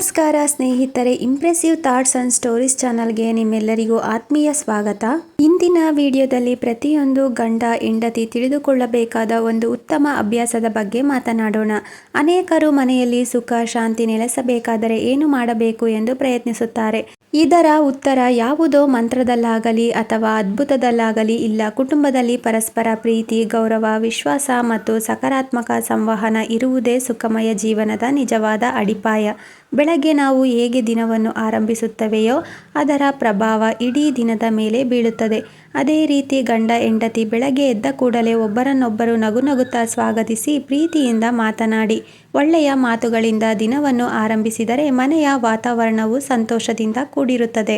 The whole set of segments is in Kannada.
ನಮಸ್ಕಾರ ಸ್ನೇಹಿತರೆ, ಇಂಪ್ರೆಸಿವ್ ಥಾಟ್ಸ್ ಅಂಡ್ ಸ್ಟೋರೀಸ್ ಚಾನಲ್ಗೆ ನಿಮ್ಮೆಲ್ಲರಿಗೂ ಆತ್ಮೀಯ ಸ್ವಾಗತ. ಇಂದಿನ ವಿಡಿಯೋದಲ್ಲಿ ಪ್ರತಿಯೊಂದು ಗಂಡ ಹೆಂಡತಿ ತಿಳಿದುಕೊಳ್ಳಬೇಕಾದ ಒಂದು ಉತ್ತಮ ಅಭ್ಯಾಸದ ಬಗ್ಗೆ ಮಾತನಾಡೋಣ. ಅನೇಕರು ಮನೆಯಲ್ಲಿ ಸುಖ ಶಾಂತಿ ನೆಲೆಸಬೇಕಾದರೆ ಏನು ಮಾಡಬೇಕು ಎಂದು ಪ್ರಯತ್ನಿಸುತ್ತಾರೆ. ಇದರ ಉತ್ತರ ಯಾವುದೋ ಮಂತ್ರದಲ್ಲಾಗಲಿ ಅಥವಾ ಅದ್ಭುತದಲ್ಲಾಗಲಿ ಇಲ್ಲ. ಕುಟುಂಬದಲ್ಲಿ ಪರಸ್ಪರ ಪ್ರೀತಿ, ಗೌರವ, ವಿಶ್ವಾಸ ಮತ್ತು ಸಕಾರಾತ್ಮಕ ಸಂವಹನ ಇರುವುದೇ ಸುಖಮಯ ಜೀವನದ ನಿಜವಾದ ಅಡಿಪಾಯ. ಬೆಳಗ್ಗೆ ನಾವು ಹೇಗೆ ದಿನವನ್ನು ಆರಂಭಿಸುತ್ತವೆಯೋ ಅದರ ಪ್ರಭಾವ ಇಡೀ ದಿನದ ಮೇಲೆ ಬೀಳುತ್ತದೆ. ಅದೇ ರೀತಿ ಗಂಡ ಹೆಂಡತಿ ಬೆಳಗ್ಗೆ ಎದ್ದ ಕೂಡಲೇ ಒಬ್ಬರನ್ನೊಬ್ಬರು ನಗುನಗುತ್ತಾ ಸ್ವಾಗತಿಸಿ ಪ್ರೀತಿಯಿಂದ ಮಾತನಾಡಿ ಒಳ್ಳೆಯ ಮಾತುಗಳಿಂದ ದಿನವನ್ನು ಆರಂಭಿಸಿದರೆ ಮನೆಯ ವಾತಾವರಣವು ಸಂತೋಷದಿಂದ ಕೂಡಿರುತ್ತದೆ.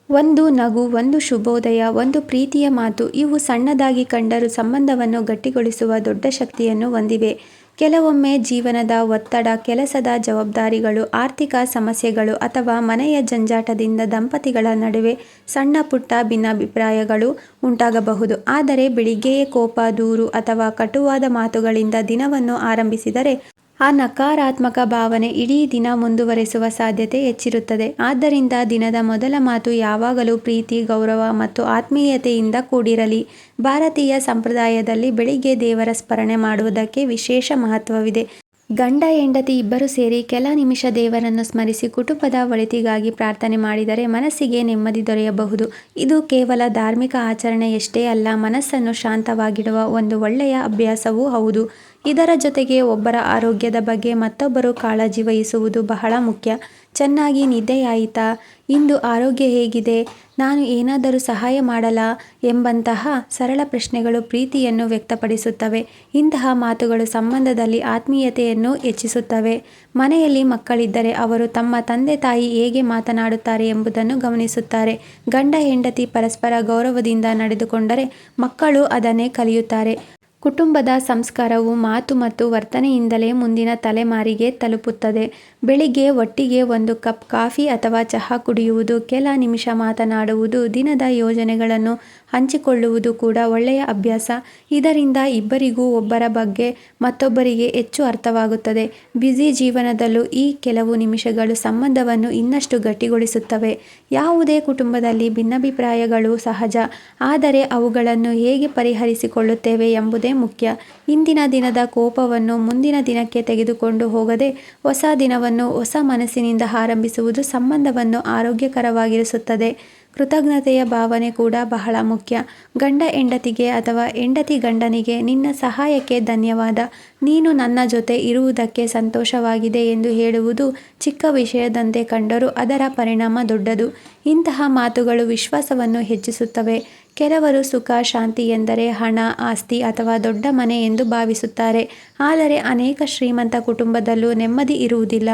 ಒಂದು ನಗು, ಒಂದು ಶುಭೋದಯ, ಒಂದು ಪ್ರೀತಿಯ ಮಾತು, ಇವು ಸಣ್ಣದಾಗಿ ಕಂಡರೂ ಸಂಬಂಧವನ್ನು ಗಟ್ಟಿಗೊಳಿಸುವ ದೊಡ್ಡ ಶಕ್ತಿಯನ್ನು ಹೊಂದಿವೆ. ಕೆಲವೊಮ್ಮೆ ಜೀವನದ ಒತ್ತಡ, ಕೆಲಸದ ಜವಾಬ್ದಾರಿಗಳು, ಆರ್ಥಿಕ ಸಮಸ್ಯೆಗಳು ಅಥವಾ ಮನೆಯ ಜಂಜಾಟದಿಂದ ದಂಪತಿಗಳ ನಡುವೆ ಸಣ್ಣ ಪುಟ್ಟ ಭಿನ್ನಾಭಿಪ್ರಾಯಗಳು ಉಂಟಾಗಬಹುದು. ಆದರೆ ಬೆಳಿಗ್ಗೆಯೇ ಕೋಪ, ದೂರು ಅಥವಾ ಕಟುವಾದ ಮಾತುಗಳಿಂದ ದಿನವನ್ನು ಆರಂಭಿಸಿದರೆ ಆ ನಕಾರಾತ್ಮಕ ಭಾವನೆ ಇಡೀ ದಿನ ಮುಂದುವರೆಸುವ ಸಾಧ್ಯತೆ ಹೆಚ್ಚಿರುತ್ತದೆ. ಆದ್ದರಿಂದ ದಿನದ ಮೊದಲ ಮಾತು ಯಾವಾಗಲೂ ಪ್ರೀತಿ, ಗೌರವ ಮತ್ತು ಆತ್ಮೀಯತೆಯಿಂದ ಕೂಡಿರಲಿ. ಭಾರತೀಯ ಸಂಪ್ರದಾಯದಲ್ಲಿ ಬೆಳಿಗ್ಗೆ ದೇವರ ಸ್ಮರಣೆ ಮಾಡುವುದಕ್ಕೆ ವಿಶೇಷ ಮಹತ್ವವಿದೆ. ಗಂಡ ಹೆಂಡತಿ ಇಬ್ಬರು ಸೇರಿ ಕೆಲ ನಿಮಿಷ ದೇವರನ್ನು ಸ್ಮರಿಸಿ ಕುಟುಂಬದ ಒಳಿತಿಗಾಗಿ ಪ್ರಾರ್ಥನೆ ಮಾಡಿದರೆ ಮನಸ್ಸಿಗೆ ನೆಮ್ಮದಿ ದೊರೆಯಬಹುದು. ಇದು ಕೇವಲ ಧಾರ್ಮಿಕ ಆಚರಣೆಯಷ್ಟೇ ಅಲ್ಲ, ಮನಸ್ಸನ್ನು ಶಾಂತವಾಗಿಡುವ ಒಂದು ಒಳ್ಳೆಯ ಅಭ್ಯಾಸವೂ ಹೌದು. ಇದರ ಜೊತೆಗೆ ಒಬ್ಬರ ಆರೋಗ್ಯದ ಬಗ್ಗೆ ಮತ್ತೊಬ್ಬರು ಕಾಳಜಿ ವಹಿಸುವುದು ಬಹಳ ಮುಖ್ಯ. ಚೆನ್ನಾಗಿ ನಿದ್ದೆಯಾಯಿತಾ? ಇಂದು ಆರೋಗ್ಯ ಹೇಗಿದೆ? ನಾನು ಏನಾದರೂ ಸಹಾಯ ಮಾಡಲಾ? ಎಂಬಂತಹ ಸರಳ ಪ್ರಶ್ನೆಗಳು ಪ್ರೀತಿಯನ್ನು ವ್ಯಕ್ತಪಡಿಸುತ್ತವೆ. ಇಂತಹ ಮಾತುಗಳು ಸಂಬಂಧದಲ್ಲಿ ಆತ್ಮೀಯತೆಯನ್ನು ಹೆಚ್ಚಿಸುತ್ತವೆ. ಮನೆಯಲ್ಲಿ ಮಕ್ಕಳಿದ್ದರೆ ಅವರು ತಮ್ಮ ತಂದೆ ತಾಯಿ ಹೇಗೆ ಮಾತನಾಡುತ್ತಾರೆ ಎಂಬುದನ್ನು ಗಮನಿಸುತ್ತಾರೆ. ಗಂಡ ಹೆಂಡತಿ ಪರಸ್ಪರ ಗೌರವದಿಂದ ನಡೆದುಕೊಂಡರೆ ಮಕ್ಕಳು ಅದನ್ನೇ ಕಲಿಯುತ್ತಾರೆ. ಕುಟುಂಬದ ಸಂಸ್ಕಾರವು ಮಾತು ಮತ್ತು ವರ್ತನೆಯಿಂದಲೇ ಮುಂದಿನ ತಲೆಮಾರಿಗೆ ತಲುಪುತ್ತದೆ. ಬೆಳಿಗ್ಗೆ ಒಟ್ಟಿಗೆ ಒಂದು ಕಪ್ ಕಾಫಿ ಅಥವಾ ಚಹಾ ಕುಡಿಯುವುದು, ಕೆಲ ನಿಮಿಷ ಮಾತನಾಡುವುದು, ದಿನದ ಯೋಜನೆಗಳನ್ನು ಹಂಚಿಕೊಳ್ಳುವುದು ಕೂಡ ಒಳ್ಳೆಯ ಅಭ್ಯಾಸ. ಇದರಿಂದ ಇಬ್ಬರಿಗೂ ಒಬ್ಬರ ಬಗ್ಗೆ ಮತ್ತೊಬ್ಬರಿಗೆ ಹೆಚ್ಚು ಅರ್ಥವಾಗುತ್ತದೆ. ಬ್ಯುಸಿ ಜೀವನದಲ್ಲೂ ಈ ಕೆಲವು ನಿಮಿಷಗಳು ಸಂಬಂಧವನ್ನು ಇನ್ನಷ್ಟು ಗಟ್ಟಿಗೊಳಿಸುತ್ತವೆ. ಯಾವುದೇ ಕುಟುಂಬದಲ್ಲಿ ಭಿನ್ನಾಭಿಪ್ರಾಯಗಳು ಸಹಜ, ಆದರೆ ಅವುಗಳನ್ನು ಹೇಗೆ ಪರಿಹರಿಸಿಕೊಳ್ಳುತ್ತೇವೆ ಎಂಬುದೇ ಮುಖ್ಯ. ಇಂದಿನ ದಿನದ ಕೋಪವನ್ನು ಮುಂದಿನ ದಿನಕ್ಕೆ ತೆಗೆದುಕೊಂಡು ಹೋಗದೆ ಹೊಸ ದಿನವನ್ನು ಹೊಸ ಮನಸ್ಸಿನಿಂದ ಆರಂಭಿಸುವುದು ಸಂಬಂಧವನ್ನು ಆರೋಗ್ಯಕರವಾಗಿರಿಸುತ್ತದೆ. ಕೃತಜ್ಞತೆಯ ಭಾವನೆ ಕೂಡ ಬಹಳ ಮುಖ್ಯ. ಗಂಡ ಹೆಂಡತಿಗೆ ಅಥವಾ ಹೆಂಡತಿ ಗಂಡನಿಗೆ ನಿನ್ನ ಸಹಾಯಕ್ಕೆ ಧನ್ಯವಾದ, ನೀನು ನನ್ನ ಜೊತೆ ಇರುವುದಕ್ಕೆ ಸಂತೋಷವಾಗಿದೆ ಎಂದು ಹೇಳುವುದು ಚಿಕ್ಕ ವಿಷಯದಂತೆ ಕಂಡರೂ ಅದರ ಪರಿಣಾಮ ದೊಡ್ಡದು. ಇಂತಹ ಮಾತುಗಳು ವಿಶ್ವಾಸವನ್ನು ಹೆಚ್ಚಿಸುತ್ತವೆ. ಕೆಲವರು ಸುಖ ಶಾಂತಿ ಎಂದರೆ ಹಣ, ಆಸ್ತಿ ಅಥವಾ ದೊಡ್ಡ ಮನೆ ಎಂದು ಭಾವಿಸುತ್ತಾರೆ. ಆದರೆ ಅನೇಕ ಶ್ರೀಮಂತ ಕುಟುಂಬದಲ್ಲೂ ನೆಮ್ಮದಿ ಇರುವುದಿಲ್ಲ.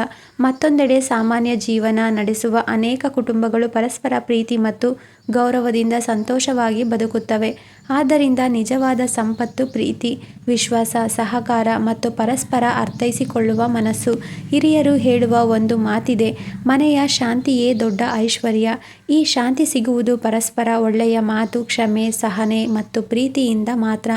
ಮತ್ತೊಂದೆಡೆ ಸಾಮಾನ್ಯ ಜೀವನ ನಡೆಸುವ ಅನೇಕ ಕುಟುಂಬಗಳು ಪರಸ್ಪರ ಪ್ರೀತಿ ಮತ್ತು ಗೌರವದಿಂದ ಸಂತೋಷವಾಗಿ ಬದುಕುತ್ತವೆ. ಆದ್ದರಿಂದ ನಿಜವಾದ ಸಂಪತ್ತು ಪ್ರೀತಿ, ವಿಶ್ವಾಸ, ಸಹಕಾರ ಮತ್ತು ಪರಸ್ಪರ ಅರ್ಥೈಸಿಕೊಳ್ಳುವ ಮನಸ್ಸು. ಹಿರಿಯರು ಹೇಳುವ ಒಂದು ಮಾತಿದೆ, ಮನೆಯ ಶಾಂತಿಯೇ ದೊಡ್ಡ ಐಶ್ವರ್ಯ. ಈ ಶಾಂತಿ ಸಿಗುವುದು ಪರಸ್ಪರ ಒಳ್ಳೆಯ ಮಾತು, ಕ್ಷಮೆ, ಸಹನೆ ಮತ್ತು ಪ್ರೀತಿಯಿಂದ ಮಾತ್ರ.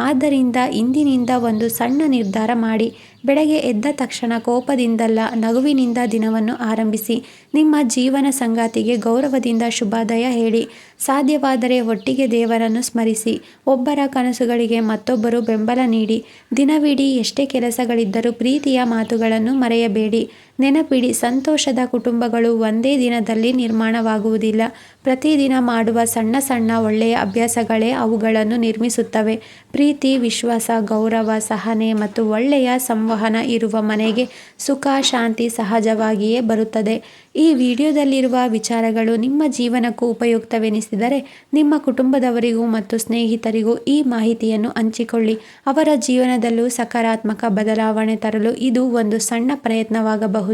ಆದ್ದರಿಂದ ಇಂದಿನಿಂದ ಒಂದು ಸಣ್ಣ ನಿರ್ಧಾರ ಮಾಡಿ. ಬೆಳಗ್ಗೆ ಎದ್ದ ತಕ್ಷಣ ಕೋಪದಿಂದಲ್ಲ, ನಗುವಿನಿಂದ ದಿನವನ್ನು ಆರಂಭಿಸಿ. ನಿಮ್ಮ ಜೀವನ ಸಂಗಾತಿಗೆ ಗೌರವದಿಂದ ಶುಭೋದಯ ಹೇಳಿ. ಸಾಧ್ಯವಾದರೆ ಒಟ್ಟಿಗೆ ದೇವರನ್ನು ಸ್ಮರಿಸಿ. ಒಬ್ಬರ ಕನಸುಗಳಿಗೆ ಮತ್ತೊಬ್ಬರು ಬೆಂಬಲ ನೀಡಿ. ದಿನವಿಡೀ ಎಷ್ಟೇ ಕೆಲಸಗಳಿದ್ದರೂ ಪ್ರೀತಿಯ ಮಾತುಗಳನ್ನು ಮರೆಯಬೇಡಿ. ನೆನಪಿಡಿ, ಸಂತೋಷದ ಕುಟುಂಬಗಳು ಒಂದೇ ದಿನದಲ್ಲಿ ನಿರ್ಮಾಣವಾಗುವುದಿಲ್ಲ. ಪ್ರತಿದಿನ ಮಾಡುವ ಸಣ್ಣ ಸಣ್ಣ ಒಳ್ಳೆಯ ಅಭ್ಯಾಸಗಳೇ ಅವುಗಳನ್ನು ನಿರ್ಮಿಸುತ್ತವೆ. ಪ್ರೀತಿ, ವಿಶ್ವಾಸ, ಗೌರವ, ಸಹನೆ ಮತ್ತು ಒಳ್ಳೆಯ ಸಂವಹನ ಇರುವ ಮನೆಗೆ ಸುಖ ಶಾಂತಿ ಸಹಜವಾಗಿಯೇ ಬರುತ್ತದೆ. ಈ ವಿಡಿಯೋದಲ್ಲಿರುವ ವಿಚಾರಗಳು ನಿಮ್ಮ ಜೀವನಕ್ಕೂ ಉಪಯುಕ್ತವೆನಿಸಿದರೆ ನಿಮ್ಮ ಕುಟುಂಬದವರಿಗೂ ಮತ್ತು ಸ್ನೇಹಿತರಿಗೂ ಈ ಮಾಹಿತಿಯನ್ನು ಹಂಚಿಕೊಳ್ಳಿ. ಅವರ ಜೀವನದಲ್ಲೂ ಸಕಾರಾತ್ಮಕ ಬದಲಾವಣೆ ತರಲು ಇದು ಒಂದು ಸಣ್ಣ ಪ್ರಯತ್ನವಾಗಬಹುದು.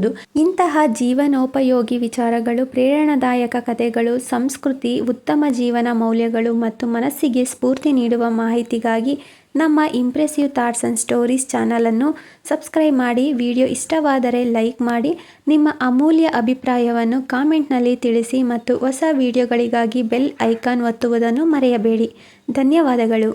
ಇಂತಹ ಜೀವನೋಪಯೋಗಿ ವಿಚಾರಗಳು, ಪ್ರೇರಣಾದಾಯಕ ಕಥೆಗಳು, ಸಂಸ್ಕೃತಿ, ಉತ್ತಮ ಜೀವನ ಮೌಲ್ಯಗಳು ಮತ್ತು ಮನಸ್ಸಿಗೆ ಸ್ಫೂರ್ತಿ ನೀಡುವ ಮಾಹಿತಿಗಾಗಿ ನಮ್ಮ ಇಂಪ್ರೆಸಿವ್ ಥಾಟ್ಸ್ ಅಂಡ್ ಸ್ಟೋರೀಸ್ ಚಾನಲನ್ನು ಸಬ್ಸ್ಕ್ರೈಬ್ ಮಾಡಿ. ವಿಡಿಯೋ ಇಷ್ಟವಾದರೆ ಲೈಕ್ ಮಾಡಿ. ನಿಮ್ಮ ಅಮೂಲ್ಯ ಅಭಿಪ್ರಾಯವನ್ನು ಕಾಮೆಂಟ್ನಲ್ಲಿ ತಿಳಿಸಿ ಮತ್ತು ಹೊಸ ವಿಡಿಯೋಗಳಿಗಾಗಿ ಬೆಲ್ ಐಕಾನ್ ಒತ್ತುವುದನ್ನು ಮರೆಯಬೇಡಿ. ಧನ್ಯವಾದಗಳು.